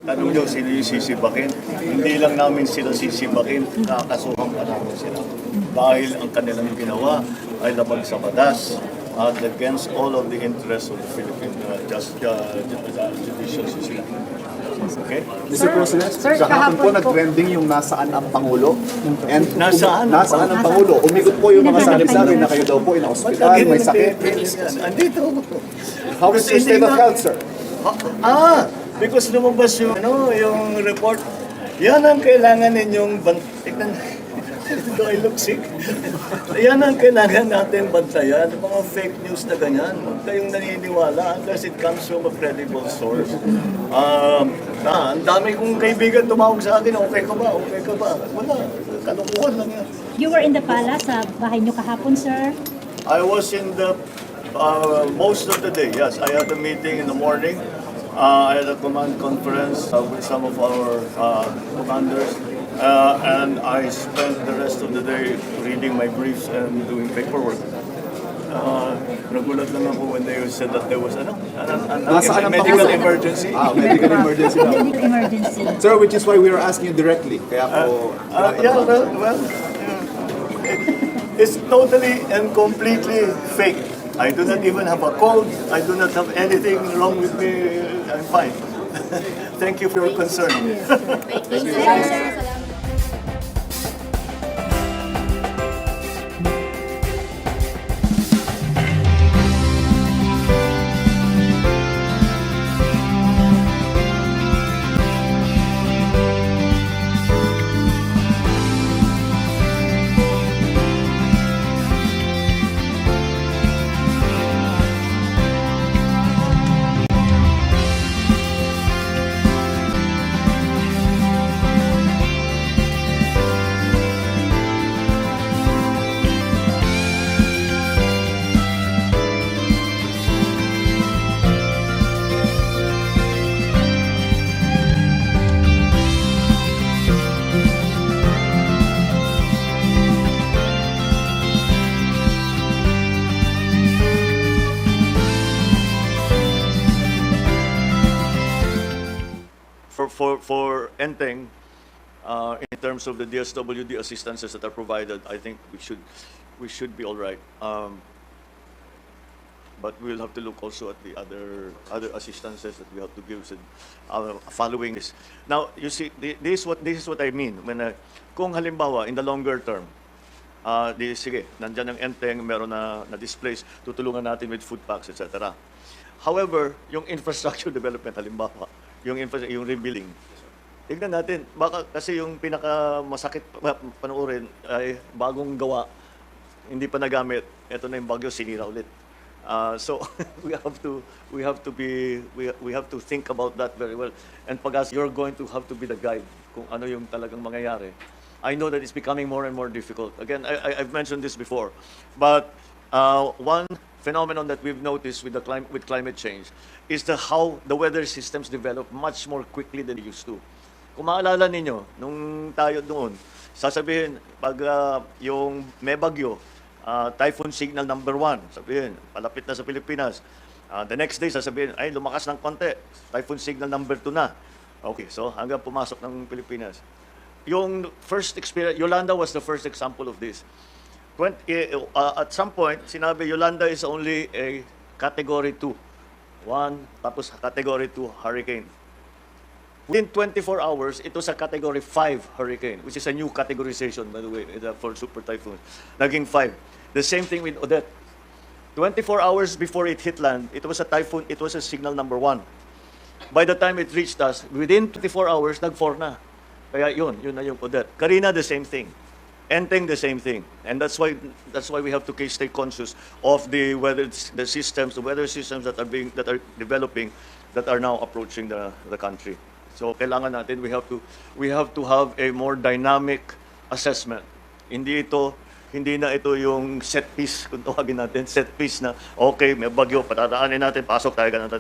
Tanong nyo, sino yung sisibakin? Hindi lang namin sila sisibakin, kakasuhan pa namin sila. Dahil ang kanilang ginawa ay labag sa batas at against all of the interests of the Philippine judicial system. Okay? Mr. President, Sir, kahapon po kahapon po- nag-trending yung nasaan ang Pangulo. And Nasaan? nasaan ang Pangulo? Umikot po yung mga sabi-sabi na kayo daw po ina-hospital, may sakit. Andito. How is your state of health, sir? Because lumabas yung, yung report. Yan ang kailangan ninyong tignan. Do I look sick? Yan ang kailangan natin bantayan. Mga fake news na ganyan. Huwag kayong naniniwala unless it comes from a credible source. Ang dami kong kaibigan tumawag sa akin, okay ka ba? Okay ka ba? Wala. Kalukuhan lang yan. You were in the palace sa bahay niyo kahapon, sir. I was in the most of the day, yes. I had a meeting in the morning. I had a command conference with some of our commanders. And I spent the rest of the day reading my briefs and doing paperwork. Nagulat lang ako when they said that there was a Nasaan ang medical Pangulo? emergency. Medical emergency. Medical emergency. Sir, which is why we were asking you directly. Kaya po... It's totally and completely fake. I do not even have a cold. I do not have anything wrong with me. I'm fine. Thank you for your concern. Thank you, sir. For Enteng, in terms of the DSWD assistances that are provided, I think we should be all right. But we'll have to look also at the other assistances that we have to give following this. Now, you see, this is what I mean when kung halimbawa in the longer term, sige, nandyan ang Enteng, meron na displace, tutulungan natin with food packs, etc. However, yung infrastructure development halimbawa, yung rebuilding. Tignan natin, baka kasi yung pinakamasakit panoorin ay bagong gawa, hindi pa nagamit. Ito na yung bagyo, sinira ulit. So we have to think about that very well. And pag you're going to have to be the guide kung ano yung talagang mangyayari. I know that it's becoming more and more difficult. Again, I've mentioned this before, but one phenomenon that we've noticed with climate change is how the weather systems develop much more quickly than they used to. Kung maalala ninyo, nung tayo doon, sasabihin, pag yung may bagyo, typhoon signal number 1, sabihin, palapit na sa Pilipinas. The next day, sasabihin, ay, lumakas ng konti, typhoon signal number 2 na. Okay, so hanggang pumasok ng Pilipinas. Yung first experience, Yolanda was the first example of this. At some point, sinabi Yolanda is only a category 2. 1, tapos category 2 hurricane. Within 24 hours, ito sa category 5 hurricane, which is a new categorization, by the way, for super typhoon. Naging 5. The same thing with Odette. 24 hours before it hit land, it was a typhoon, it was a signal number 1. By the time it reached us, within 24 hours, nag-4 na. Kaya yun na yung Odette. Karina, the same thing. Enteng, the same thing. And that's why we have to stay conscious of the weather systems that are developing, that are now approaching the country. So kailangan natin, we have to have a more dynamic assessment. Hindi na ito yung set piece, kung tawagin natin, set piece na, okay, may bagyo, patadaanin natin, pasok tayo, ganun.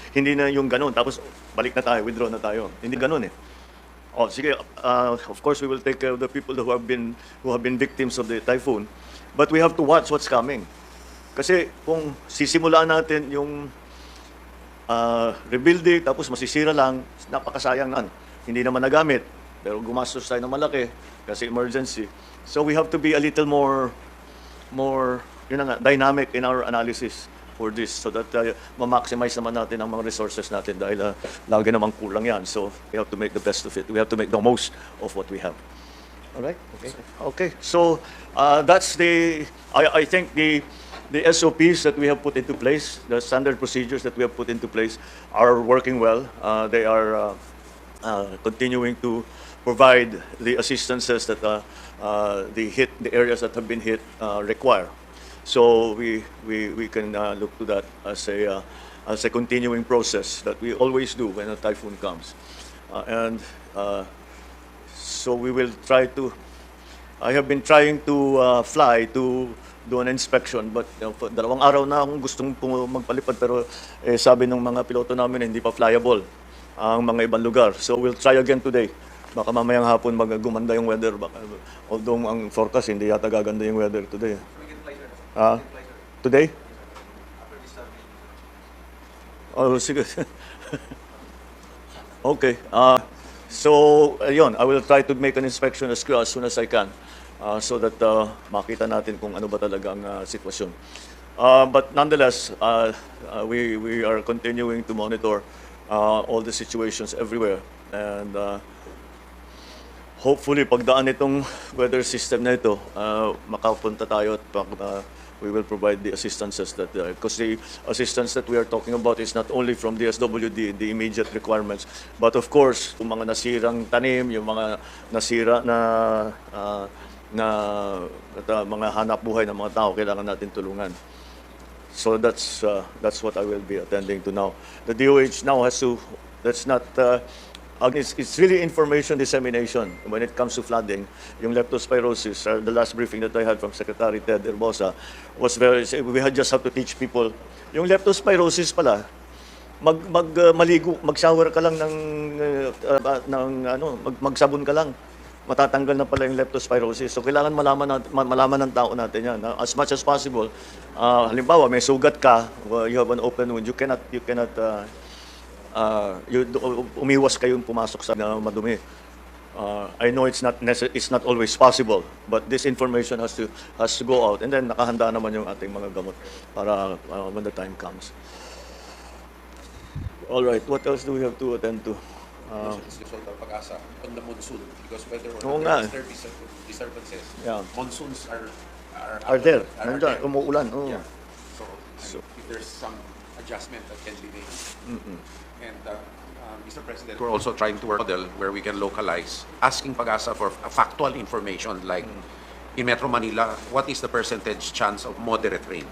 Hindi na yung ganun, tapos balik na tayo, withdraw na tayo. Hindi ganun eh. Oh, sige, of course we will take care of the people who have been victims of the typhoon, but we have to watch what's coming. Kasi kung sisimulaan natin yung rebuilding, tapos masisira lang, napakasayang nan. Hindi naman nagamit, pero gumastos tayo ng malaki kasi emergency. So we have to be a little more yun na nga, dynamic in our analysis for this so that ma-maximize naman natin ang mga resources natin dahil lagi namang kulang yan. So we have to make the best of it. We have to make the most of what we have. All right? Okay. So that's I think the SOPs that we have put into place, the standard procedures that we have put into place are working well. They are continuing to provide the assistances that the areas that have been hit require. So we can look to that as a continuing process that we always do when a typhoon comes, and so we will try to. I have been trying to fly to do an inspection, but dalawang araw na akong gustong magpalipad pero sabi ng mga piloto namin hindi pa flyable ang mga ibang lugar. So we'll try again today. Baka mamayang hapon gumanda yung weather. Although ang forecast hindi yata gaganda yung weather today. Today? Oh, sige. Okay. So, ayun, I will try to make an inspection as soon as I can so that makita natin kung ano ba talaga ang sitwasyon. But nonetheless, we are continuing to monitor all the situations everywhere. And hopefully, pagdaan itong weather system na ito, makapunta tayo at we will provide the assistances that because the assistance that we are talking about is not only from the SWD, the immediate requirements, but of course, yung mga nasirang tanim, yung mga nasira na mga hanap buhay ng mga tao, kailangan natin tulungan. So that's what I will be attending to now. The DOH now has to, that's not, it's really information dissemination when it comes to flooding. Yung leptospirosis, the last briefing that I had from Secretary Ted Herbosa was we had just have to teach people. Yung leptospirosis pala, maligo, mag-shower ka lang magsabon ka lang. Matatanggal na pala yung leptospirosis. So kailangan malaman ng tao natin yan. As much as possible. Halimbawa, may sugat ka, you have an open wound, you cannot umiwas kayong pumasok sa madumi. I know it's not always possible, but this information has to go out, and then nakahanda naman yung ating mga gamot para when the time comes. All right, what else do we have to attend to? It's the sort of pag-asa on the monsoon because whether Oo or nga. not there are disturbances, Yeah. monsoons Are there? are Nandyan, there. umuulan. Oh. Yeah. So if there's some adjustment that can be made. And Mr. President, we're also trying to work a model where we can localize, asking pag-asa for factual information like in Metro Manila, what is the percentage chance of moderate rain?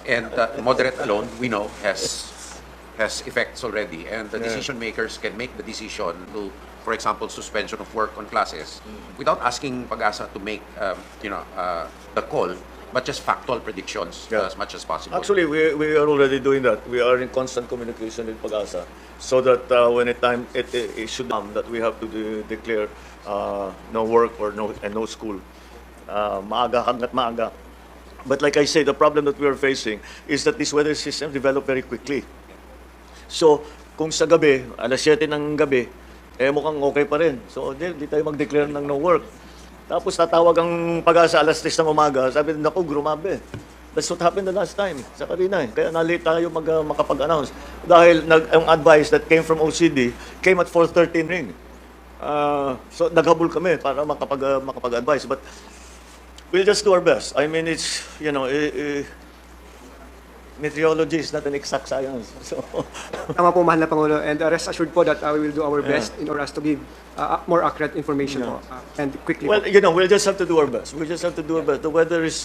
And moderate alone, we know, has effects already, and the decision makers can make the decision to, for example, suspension of work on classes without asking pag-asa to make the call, but just factual predictions as much as possible. Actually, we are already doing that. We are in constant communication with Pag-asa so that when it should come that we have to declare no work or no school. Maaga hanggat maaga. But like I say, the problem that we are facing is that this weather system developed very quickly. So, kung sa gabi, alas 7 ng gabi, mukhang okay pa rin. So, di tayo mag-declare ng no work. Tapos tatawag ang Pag-asa alas 3 ng umaga. Sabi, naku, grumabe. That's what happened the last time sa Karina. Kaya na-late tayo makapag-announce. Dahil ang advice that came from OCD came at 4:13 ring. So, naghabol kami para makapag-advise. But we'll just do our best. I mean, it's, meteorology is not an exact science. So, Tama po, mahal na Pangulo. And rest assured po that we will do our best in order to give more accurate information po, and quickly well, po. we'll just have to do our best. We'll just have to do our best. The weather is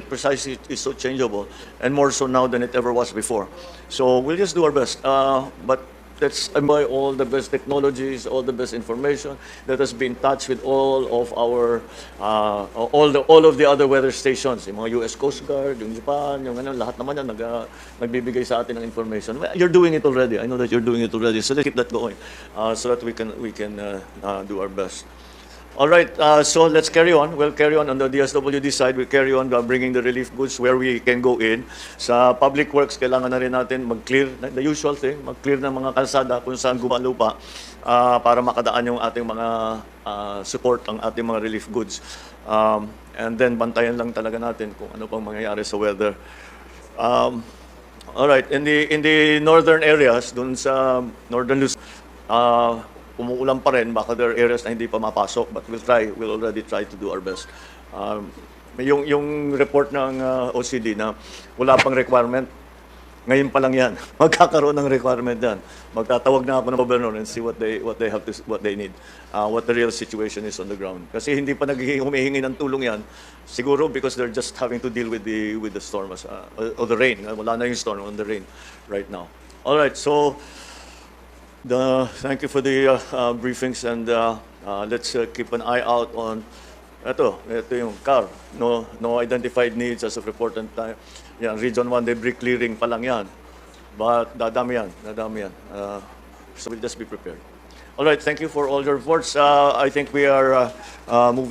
precisely is so changeable, and more so now than it ever was before. So we'll just do our best. But let's employ all the best technologies, all the best information. Let us be in touch with all of our all of the other weather stations, yung mga US Coast Guard, yung Japan, yung lahat naman yan nagbibigay sa atin ng information. Well, you're doing it already. I know that you're doing it already. So let's keep that going, so that we can do our best. All right, so let's carry on. We'll carry on the DSWD side. We'll carry on bringing the relief goods where we can go in. Sa public works, kailangan na rin natin mag-clear, the usual thing, mag-clear ng mga kalsada kung saan gumalupa para makadaan yung ating mga support, ang ating mga relief goods. And then, bantayan lang talaga natin kung ano pang mangyayari sa weather. All right, in the northern areas, dun sa northern Luzon, umuulan pa rin, baka there are areas na hindi pa mapasok, but we'll already try to do our best. Yung report ng OCD na wala pang requirement, ngayon pa lang yan. Magkakaroon ng requirement yan. Magtatawag na ako ng governor and see what they need, what the real situation is on the ground. Kasi hindi pa humihingi ng tulong yan. Siguro because they're just having to deal with the storm or the rain. Wala na yung storm on the rain right now. All right, so thank you for the briefings, and let's keep an eye out on ito yung CAR. No identified needs as of reported time. Yan, Region 1 debris clearing pa lang yan. But dadami yan. So we'll just be prepared. All right, thank you for all your reports. I think we are moving